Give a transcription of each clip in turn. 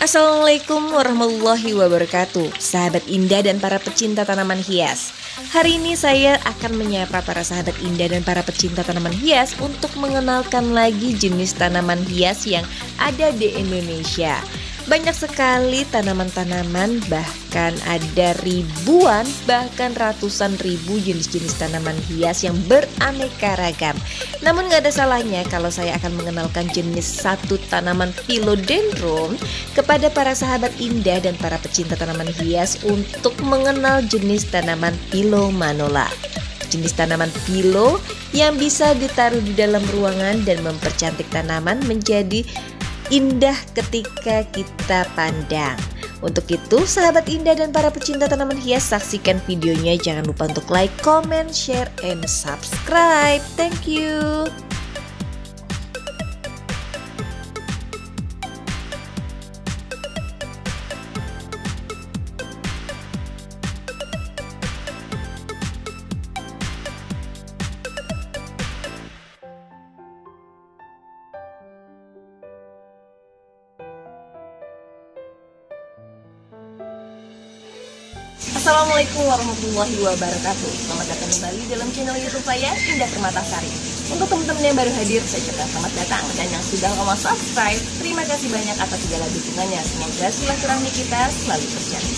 Assalamualaikum warahmatullahi wabarakatuh, sahabat indah dan para pecinta tanaman hias. Hari ini saya akan menyapa para sahabat indah dan para pecinta tanaman hias untuk mengenalkan lagi jenis tanaman hias yang ada di Indonesia. Banyak sekali tanaman-tanaman, bahkan ada ribuan, bahkan ratusan ribu jenis-jenis tanaman hias yang beraneka ragam. Namun gak ada salahnya kalau saya akan mengenalkan jenis satu tanaman philodendron kepada para sahabat indah dan para pecinta tanaman hias untuk mengenal jenis tanaman Philomanola. Jenis tanaman philo yang bisa ditaruh di dalam ruangan dan mempercantik tanaman menjadi indah ketika kita pandang. Untuk itu, sahabat indah dan para pecinta tanaman hias, saksikan videonya. Jangan lupa untuk like, comment, share, and subscribe. Thank you. Assalamualaikum warahmatullahi wabarakatuh. Selamat datang kembali dalam channel YouTube saya, Indah Permatasari. Untuk teman-teman yang baru hadir, saya ucapkan selamat datang. Dan yang sudah subscribe, terima kasih banyak atas segala dukungannya. Semoga silaturahmi kita selalu terjalin.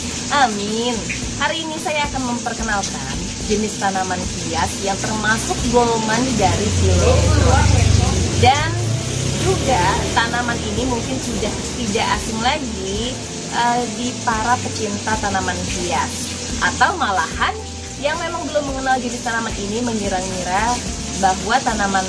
Amin. Hari ini saya akan memperkenalkan jenis tanaman hias yang termasuk golongan dari philodendron. Dan juga tanaman ini mungkin sudah tidak asing lagi di para pecinta tanaman hias, atau malahan yang memang belum mengenal jenis tanaman ini mengira-ngira bahwa tanaman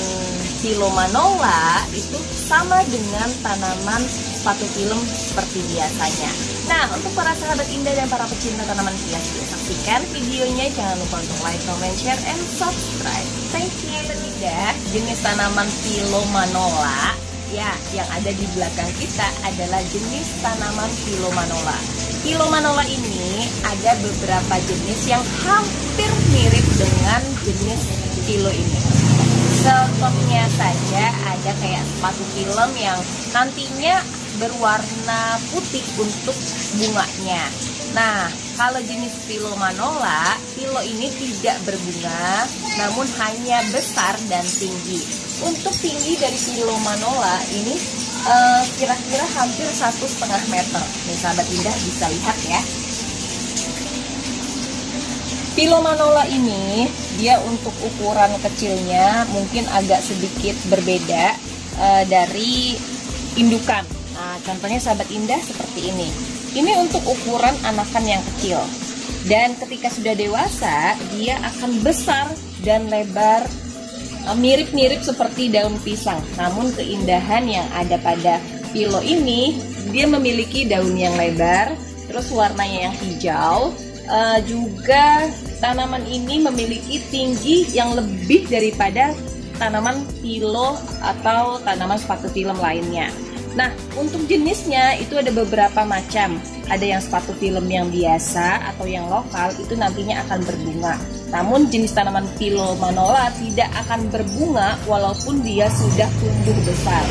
Philomanola itu sama dengan tanaman sepatu film seperti biasanya. Nah, untuk para sahabat indah dan para pecinta tanaman hias, saksikan videonya. Jangan lupa untuk like, comment, share, and subscribe. Thank you. Tidak, jenis tanaman Philomanola ya, yang ada di belakang kita adalah jenis tanaman Philomanola. Philomanola ini ada beberapa jenis yang hampir mirip dengan jenis philo ini. Contohnya saja ada kayak sepatu film yang nantinya berwarna putih untuk bunganya. Nah, kalau jenis Philomanola, philo ini tidak berbunga, namun hanya besar dan tinggi. Untuk tinggi dari Philomanola ini kira-kira hampir 1,5 meter. Nih, sahabat indah bisa lihat ya. Philomanola ini dia untuk ukuran kecilnya mungkin agak sedikit berbeda dari indukan. Nah, contohnya sahabat indah seperti ini. Ini untuk ukuran anakan yang kecil. Dan ketika sudah dewasa, dia akan besar dan lebar, mirip-mirip seperti daun pisang. Namun keindahan yang ada pada philo ini, dia memiliki daun yang lebar, terus warnanya yang hijau. Juga tanaman ini memiliki tinggi yang lebih daripada tanaman philo atau tanaman sepatu film lainnya. Nah, untuk jenisnya itu ada beberapa macam. Ada yang sepatu film yang biasa atau yang lokal, itu nantinya akan berbunga. Namun jenis tanaman Philomanola tidak akan berbunga walaupun dia sudah tumbuh besar.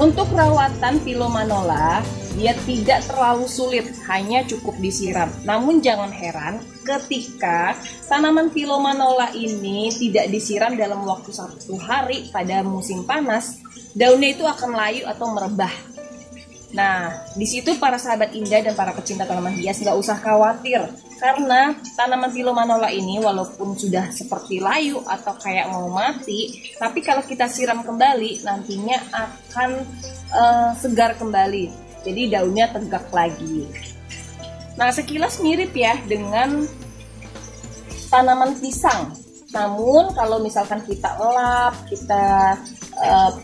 Untuk perawatan Philomanola, dia tidak terlalu sulit, hanya cukup disiram. Namun jangan heran ketika tanaman Philomanola ini tidak disiram dalam waktu 1 hari pada musim panas, daunnya itu akan layu atau merebah. Nah, di situ para sahabat indah dan para pecinta tanaman hias nggak usah khawatir, karena tanaman Philomanola ini walaupun sudah seperti layu atau kayak mau mati, tapi kalau kita siram kembali nantinya akan segar kembali. Jadi daunnya tegak lagi. Nah, sekilas mirip ya dengan tanaman pisang. Namun kalau misalkan kita elap, kita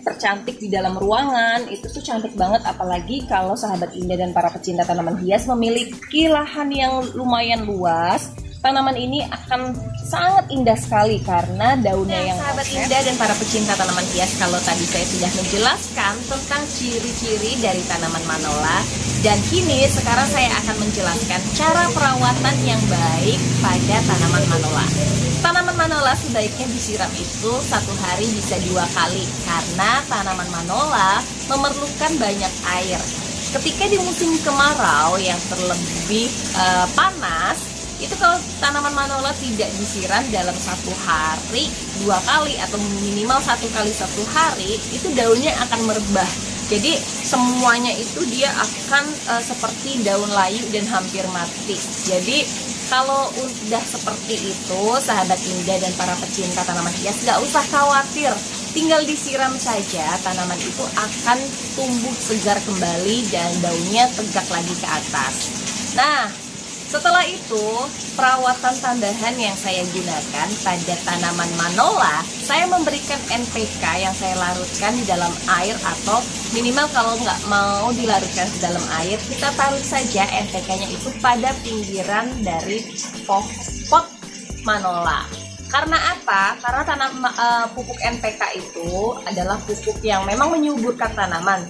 percantik di dalam ruangan, itu tuh cantik banget. Apalagi kalau sahabat indah dan para pecinta tanaman hias memiliki lahan yang lumayan luas, tanaman ini akan sangat indah sekali karena daunnya yang sahabat indah dan para pecinta tanaman hias, kalau tadi saya sudah menjelaskan tentang ciri-ciri dari tanaman Manola, dan kini sekarang saya akan menjelaskan cara perawatan yang baik pada tanaman Manola. Tanaman Manola sebaiknya disiram itu 1 hari bisa 2 kali karena tanaman Manola memerlukan banyak air. ketika di musim kemarau yang terlebih panas, itu kalau tanaman manola tidak disiram dalam 1 hari 2 kali atau minimal 1 kali 1 hari, itu daunnya akan merebah. Jadi semuanya itu dia akan seperti daun layu dan hampir mati. Jadi kalau udah seperti itu, sahabat indah dan para pecinta tanaman hias, gak usah khawatir. Tinggal disiram saja, tanaman itu akan tumbuh segar kembali dan daunnya tegak lagi ke atas. Nah, setelah itu, perawatan tambahan yang saya gunakan pada tanaman manola, saya memberikan NPK yang saya larutkan di dalam air, atau minimal kalau nggak mau dilarutkan di dalam air, kita taruh saja NPK-nya itu pada pinggiran dari pot manola. Karena apa? Karena pupuk NPK itu adalah pupuk yang memang menyuburkan tanaman.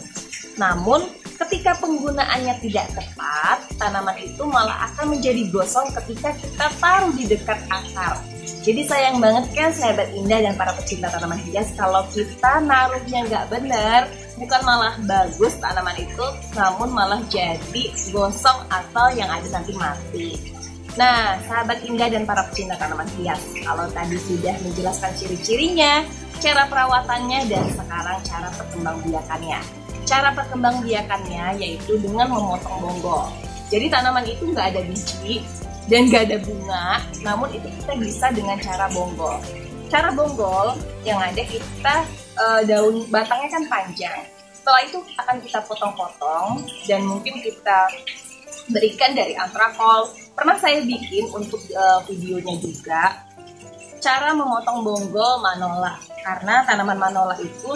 Namun, ketika penggunaannya tidak tepat, tanaman itu malah akan menjadi gosong ketika kita taruh di dekat akar. Jadi sayang banget kan sahabat indah dan para pecinta tanaman hias, kalau kita naruhnya nggak benar, bukan malah bagus tanaman itu, namun malah jadi gosong atau yang ada nanti mati. Nah, sahabat indah dan para pecinta tanaman hias, kalau tadi sudah menjelaskan ciri-cirinya, cara perawatannya, dan sekarang cara perkembangbiakannya. Cara perkembangbiakannya yaitu dengan memotong bonggol. Jadi tanaman itu nggak ada biji dan nggak ada bunga, namun itu kita bisa dengan cara bonggol. Cara bonggol yang ada kita daun batangnya kan panjang. Setelah itu akan kita potong-potong dan mungkin kita berikan dari antrakol. Pernah saya bikin untuk videonya juga cara memotong bonggol manola, karena tanaman manola itu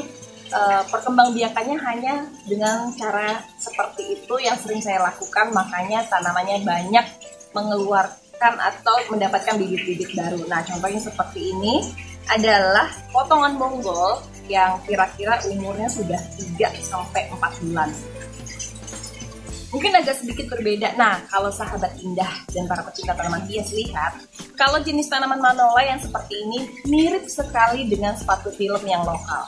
perkembangbiakannya hanya dengan cara seperti itu yang sering saya lakukan, makanya tanamannya banyak mengeluarkan atau mendapatkan bibit-bibit baru. Nah, contohnya seperti ini adalah potongan bonggol yang kira-kira umurnya sudah 3-4 bulan. Mungkin agak sedikit berbeda. Nah, kalau sahabat indah dan para pecinta tanaman hias lihat, kalau jenis tanaman manola yang seperti ini mirip sekali dengan sepatu film yang lokal.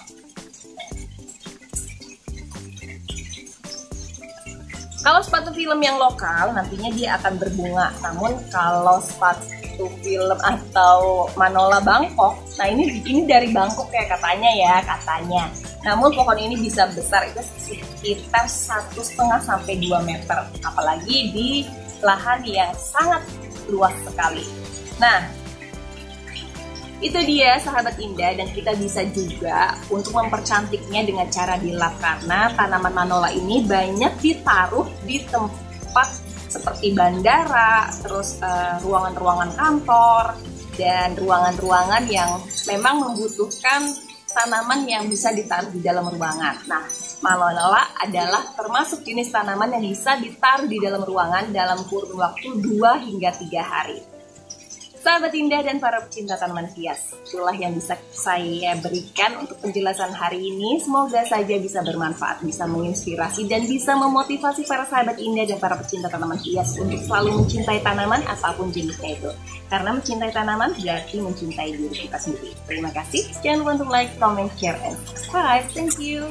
Kalau sepatu film yang lokal, nantinya dia akan berbunga. Namun kalau sepatu film atau manola Bangkok, nah ini dari Bangkok ya katanya. Namun pohon ini bisa besar, itu sekitar 1,5 sampai 2 meter. Apalagi di lahan yang sangat luas sekali. Nah, itu dia sahabat indah, dan kita bisa juga untuk mempercantiknya dengan cara dilap, karena tanaman manola ini banyak ditaruh di tempat seperti bandara, terus ruangan-ruangan kantor, dan ruangan-ruangan yang memang membutuhkan tanaman yang bisa ditaruh di dalam ruangan. Nah, manola adalah termasuk jenis tanaman yang bisa ditaruh di dalam ruangan dalam kurun waktu 2 hingga 3 hari. Sahabat indah dan para pecinta tanaman hias, itulah yang bisa saya berikan untuk penjelasan hari ini. Semoga saja bisa bermanfaat, bisa menginspirasi, dan bisa memotivasi para sahabat indah dan para pecinta tanaman hias untuk selalu mencintai tanaman apapun jenisnya itu. Karena mencintai tanaman berarti mencintai diri kita sendiri. Terima kasih. Jangan lupa untuk like, comment, share, and subscribe. Thank you.